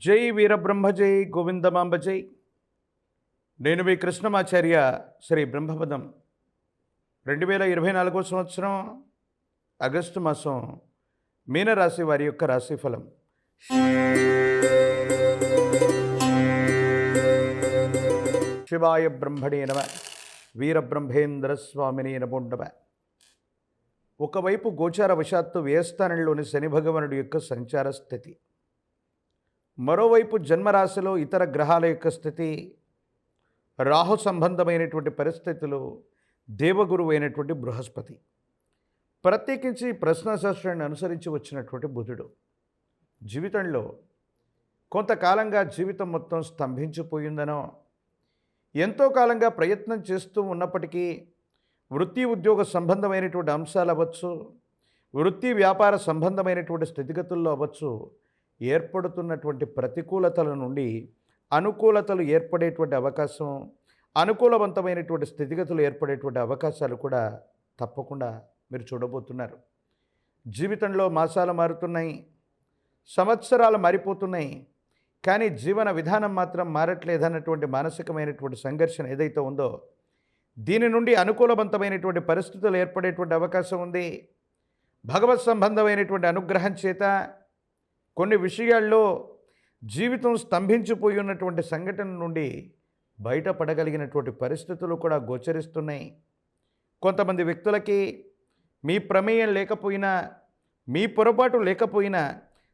జై వీరబ్రహ్మ జై గోవిందమాంబ జై. నేను మీ కృష్ణమాచార్య. శ్రీ బ్రహ్మపదం 2024 సంవత్సరం ఆగస్టు మాసం మీనరాశి వారి యొక్క రాశిఫలం. శివాయ బ్రహ్మణే నమ. వీరబ్రహ్మేంద్ర స్వామిని నమోన్నమ. ఒకవైపు గోచార వశాత్తు వ్యయస్థానంలోని శని భగవానుడి యొక్క సంచార స్థితి, మరోవైపు జన్మరాశిలో ఇతర గ్రహాల యొక్క స్థితి, రాహు సంబంధమైనటువంటి పరిస్థితులు, దేవగురువు అయినటువంటి బృహస్పతి, ప్రత్యేకించి ప్రశ్నాశాస్త్రాన్ని అనుసరించి వచ్చినటువంటి బుధుడు. జీవితంలో కొంతకాలంగా జీవితం మొత్తం స్తంభించిపోయిందనో, ఎంతో కాలంగా ప్రయత్నం చేస్తూ ఉన్నప్పటికీ వృత్తి ఉద్యోగ సంబంధమైనటువంటి అంశాలు అవ్వచ్చు, వృత్తి వ్యాపార సంబంధమైనటువంటి స్థితిగతుల్లో అవ్వచ్చు, ఏర్పడుతున్నటువంటి ప్రతికూలతల నుండి అనుకూలతలు ఏర్పడేటువంటి అవకాశం, అనుకూలవంతమైనటువంటి స్థితిగతులు ఏర్పడేటువంటి అవకాశాలు కూడా తప్పకుండా మీరు చూడబోతున్నారు. జీవితంలో మాసాలు మారుతున్నాయి, సంవత్సరాలు మారిపోతున్నాయి, కానీ జీవన విధానం మాత్రం మారట్లేదన్నటువంటి మానసికమైనటువంటి సంఘర్షణ ఏదైతే ఉందో, దీని నుండి అనుకూలవంతమైనటువంటి పరిస్థితులు ఏర్పడేటువంటి అవకాశం ఉంది. భగవత్ సంబంధమైనటువంటి అనుగ్రహం చేత కొన్ని విషయాల్లో జీవితం స్తంభించిపోయి ఉన్నటువంటి సంఘటన నుండి బయటపడగలిగినటువంటి పరిస్థితులు కూడా గోచరిస్తున్నాయి. కొంతమంది వ్యక్తులకి మీ ప్రమేయం లేకపోయినా, మీ పొరపాటు లేకపోయినా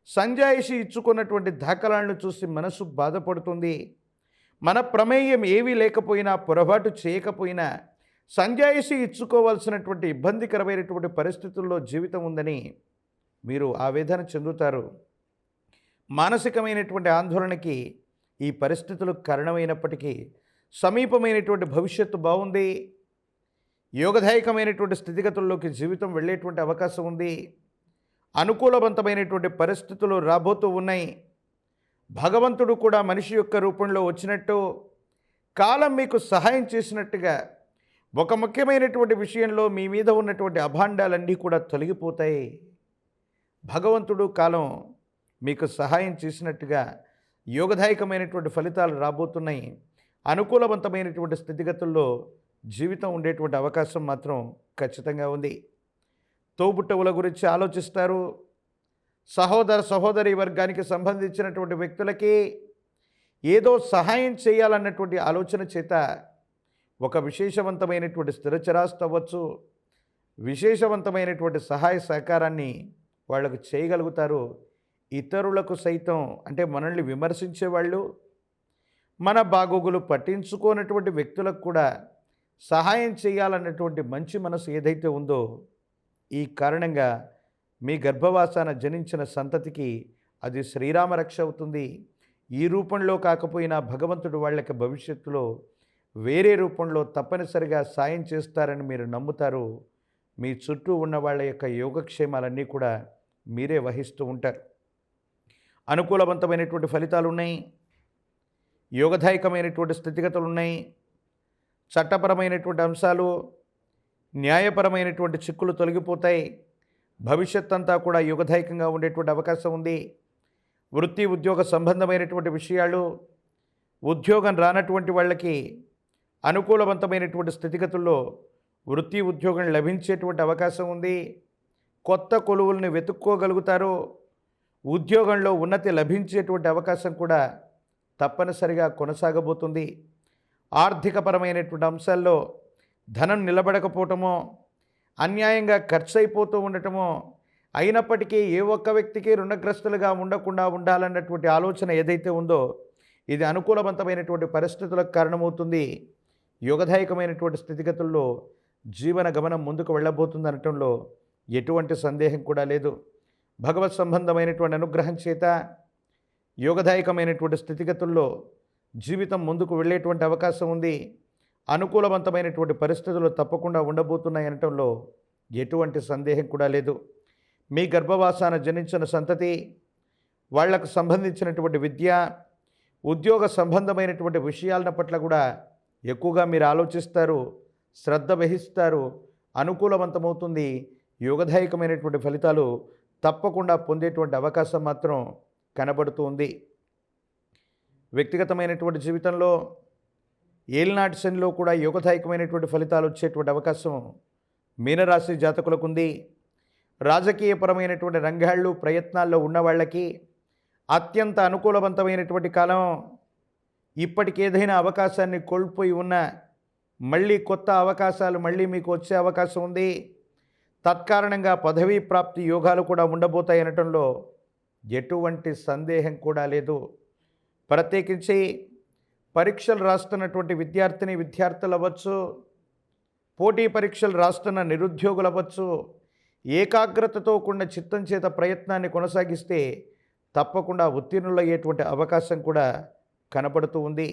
సంజాయిషి ఇచ్చుకున్నటువంటి దాఖలాలను చూసి మనసు బాధపడుతుంది. మన ప్రమేయం ఏమీ లేకపోయినా, పొరపాటు చేయకపోయినా సంజాయిషి ఇచ్చుకోవాల్సినటువంటి ఇబ్బందికరమైనటువంటి పరిస్థితుల్లో జీవితం ఉందని మీరు ఆవేదన చెందుతారు. మానసికమైనటువంటి ఆందోళనకి ఈ పరిస్థితులు కారణమైనప్పటికీ సమీపమైనటువంటి భవిష్యత్తు బాగుంది. యోగదాయకమైనటువంటి స్థితిగతుల్లోకి జీవితం వెళ్ళేటువంటి అవకాశం ఉంది. అనుకూలవంతమైనటువంటి పరిస్థితులు రాబోతూ ఉన్నాయి. భగవంతుడు కూడా మనిషి యొక్క రూపంలో వచ్చినట్టు, కాలం మీకు సహాయం చేసినట్టుగా ఒక ముఖ్యమైనటువంటి విషయంలో మీ మీద ఉన్నటువంటి అభాండాలన్నీ కూడా తొలగిపోతాయి. భగవంతుడు కాలం మీకు సహాయం చేసినట్టుగా యోగదాయకమైనటువంటి ఫలితాలు రాబోతున్నాయి. అనుకూలవంతమైనటువంటి స్థితిగతుల్లో జీవితం ఉండేటువంటి అవకాశం మాత్రం ఖచ్చితంగా ఉంది. తోబుట్టవుల గురించి ఆలోచిస్తారు. సహోదర సహోదరి వర్గానికి సంబంధించినటువంటి వ్యక్తులకి ఏదో సహాయం చేయాలన్నటువంటి ఆలోచన చేత ఒక విశేషవంతమైనటువంటి స్థిరచరాస్తి అవ్వచ్చు, విశేషవంతమైనటువంటి సహాయ సహకారాన్ని వాళ్ళకు చేయగలుగుతారు. ఇతరులకు సైతం, అంటే మనల్ని విమర్శించేవాళ్ళు, మన బాగోగులు పట్టించుకోనటువంటి వ్యక్తులకు కూడా సహాయం చేయాలన్నటువంటి మంచి మనసు ఏదైతే ఉందో, ఈ కారణంగా మీ గర్భవాసాన జనించిన సంతతికి అది శ్రీరామ రక్ష అవుతుంది. ఈ రూపంలో కాకపోయినా భగవంతుడు వాళ్ళకి భవిష్యత్తులో వేరే రూపంలో తప్పనిసరిగా సాయం చేస్తారని మీరు నమ్ముతారు. మీ చుట్టూ ఉన్న వాళ్ళ యొక్క యోగక్షేమాలన్నీ కూడా మీరే వహిస్తూ ఉంటారు. అనుకూలవంతమైనటువంటి ఫలితాలు ఉన్నాయి. యోగదాయకమైనటువంటి స్థితిగతులు ఉన్నాయి. చట్టపరమైనటువంటి అంశాలు, న్యాయపరమైనటువంటి చిక్కులు తొలగిపోతాయి. భవిష్యత్ అంతా కూడా యోగదాయకంగా ఉండేటువంటి అవకాశం ఉంది. వృత్తి ఉద్యోగ సంబంధమైనటువంటి విషయాలు, ఉద్యోగం రానటువంటి వాళ్ళకి అనుకూలవంతమైనటువంటి స్థితిగతుల్లో వృత్తి ఉద్యోగం లభించేటువంటి అవకాశం ఉంది. కొత్త కొలువుల్ని వెతుక్కోగలుగుతారు. ఉద్యోగంలో ఉన్నతి లభించేటువంటి అవకాశం కూడా తప్పనిసరిగా కొనసాగబోతుంది. ఆర్థికపరమైనటువంటి అంశాల్లో ధనం నిలబడకపోవటమో, అన్యాయంగా ఖర్చు అయిపోతూ ఉండటమో, అయినప్పటికీ ఏ ఒక్క వ్యక్తికి రుణగ్రస్తులుగా ఉండకుండా ఉండాలన్నటువంటి ఆలోచన ఏదైతే ఉందో, ఇది అనుకూలవంతమైనటువంటి పరిస్థితులకు కారణమవుతుంది. యోగదాయకమైనటువంటి స్థితిగతుల్లో జీవన గమనం ముందుకు వెళ్ళబోతుంది అనటంలో ఎటువంటి సందేహం కూడా లేదు. భగవత్ సంబంధమైనటువంటి అనుగ్రహం చేత యోగదాయకమైనటువంటి స్థితిగతుల్లో జీవితం ముందుకు వెళ్ళేటువంటి అవకాశం ఉంది. అనుకూలవంతమైనటువంటి పరిస్థితులు తప్పకుండా ఉండబోతున్నాయి అనటంలో ఎటువంటి సందేహం కూడా లేదు. మీ గర్భవాసాన జనించిన సంతతి, వాళ్లకు సంబంధించినటువంటి విద్య, ఉద్యోగ సంబంధమైనటువంటి విషయాల పట్ల కూడా ఎక్కువగా మీరు ఆలోచిస్తారు, శ్రద్ధ వహిస్తారు. అనుకూలవంతమవుతుంది. యోగదాయకమైనటువంటి ఫలితాలు తప్పకుండా పొందేటువంటి అవకాశం మాత్రం కనబడుతూ ఉంది. వ్యక్తిగతమైనటువంటి జీవితంలో ఏలినాటి శనిలో కూడా యోగదాయకమైనటువంటి ఫలితాలు వచ్చేటువంటి అవకాశం మీనరాశి జాతకులకు ఉంది. రాజకీయపరమైనటువంటి రంగాళ్ళు ప్రయత్నాల్లో ఉన్న వాళ్ళకి అత్యంత అనుకూలవంతమైనటువంటి కాలం. ఇప్పటికేదైనా అవకాశాన్ని కోల్పోయి ఉన్న మళ్ళీ కొత్త అవకాశాలు మళ్ళీ మీకు వచ్చే అవకాశం ఉంది. తత్కారణంగా పదవీ ప్రాప్తి యోగాలు కూడా ఉండబోతాయి అనటంలో ఎటువంటి సందేహం కూడా లేదు. ప్రత్యేకించి పరీక్షలు రాస్తున్నటువంటి విద్యార్థులు అవ్వచ్చు, పోటీ పరీక్షలు రాస్తున్న నిరుద్యోగులు అవ్వచ్చు, ఏకాగ్రతతో కూడిన చిత్తం చేత ప్రయత్నాన్ని కొనసాగిస్తే తప్పకుండా ఉత్తీర్ణులయ్యేటువంటి అవకాశం కూడా కనపడుతూ ఉంది.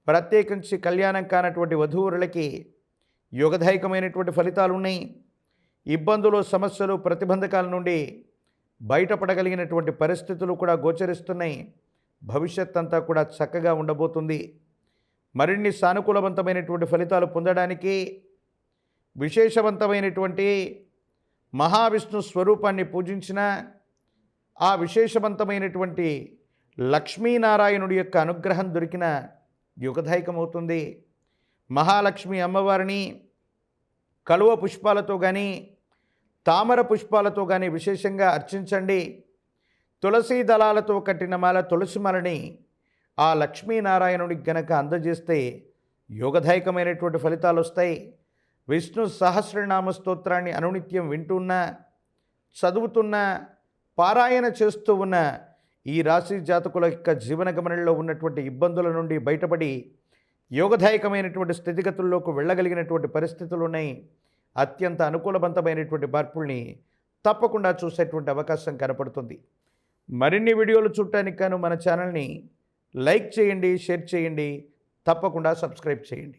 ప్రత్యేకించి కళ్యాణం కానటువంటి వధూవరులకి యోగదాయకమైనటువంటి ఫలితాలు ఉన్నాయి. ఇబ్బందులు, సమస్యలు, ప్రతిబంధకాల నుండి బయటపడగలిగినటువంటి పరిస్థితులు కూడా గోచరిస్తున్నాయి. భవిష్యత్ అంతా కూడా చక్కగా ఉండబోతుంది. మరిన్ని సానుకూలవంతమైనటువంటి ఫలితాలు పొందడానికి విశేషవంతమైనటువంటి మహావిష్ణు స్వరూపాన్ని పూజించిన ఆ విశేషవంతమైనటువంటి లక్ష్మీనారాయణుడి యొక్క అనుగ్రహం దొరికిన యుగదాయకమవుతుంది. మహాలక్ష్మి అమ్మవారిని కలువ పుష్పాలతో కానీ తామర పుష్పాలతో కానీ విశేషంగా అర్చించండి. తులసీ దళాలతో కట్టిన మాల తులసిమాలని ఆ లక్ష్మీనారాయణుడికి గనక అందజేస్తే యోగదాయకమైనటువంటి ఫలితాలు వస్తాయి. విష్ణు సహస్రనామ స్తోత్రాన్ని అనునిత్యం వింటున్నా, చదువుతున్నా, పారాయణ చేస్తూ ఉన్న ఈ రాశి జాతకుల యొక్క జీవన గమనంలో ఉన్నటువంటి ఇబ్బందుల నుండి బయటపడి యోగదాయకమైనటువంటి స్థితిగతుల్లోకి వెళ్ళగలిగినటువంటి పరిస్థితులు ఉన్నాయి. అత్యంత అనుకూలవంతమైనటువంటి మార్పుల్ని తప్పకుండా చూసేటువంటి అవకాశం కనపడుతుంది. మరిన్ని వీడియోలు చూడటానికి గాను మన ఛానల్ని లైక్ చేయండి, షేర్ చేయండి, తప్పకుండా సబ్స్క్రైబ్ చేయండి.